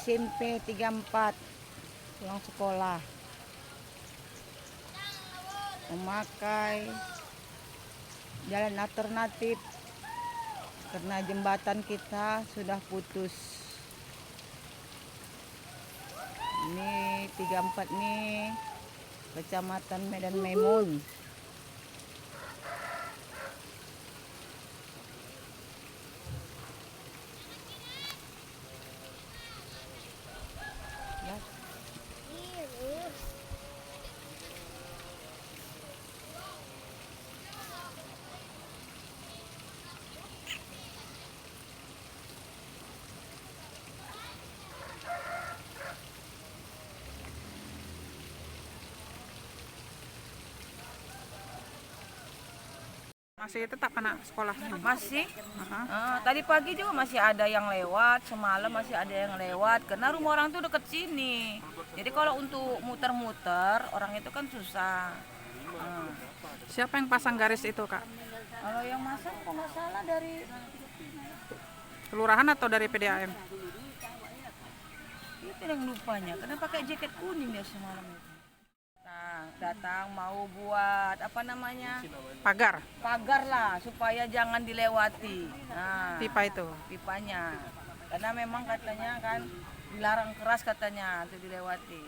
SMP 34 pulang sekolah memakai jalan alternatif karena jembatan kita sudah putus. Ini 34 nih, Kecamatan Medan Maimun. Ya. Masih tetap anak sekolah ini? Masih. Tadi pagi juga masih ada yang lewat, semalam masih ada yang lewat karena rumah orang tuh deket sini. Jadi kalau untuk muter-muter orang itu kan susah. Siapa yang pasang garis itu, Kak? Kalau yang masang kok nggak salah dari Kelurahan atau dari PDAM? itu yang lupanya, karena pakai jaket kuning dia semalam itu. Datang mau buat apa namanya? Pagar, Pagar lah supaya jangan dilewati. Nah, pipa itu. pipanya. Karena memang katanya kan dilarang keras katanya untuk dilewati.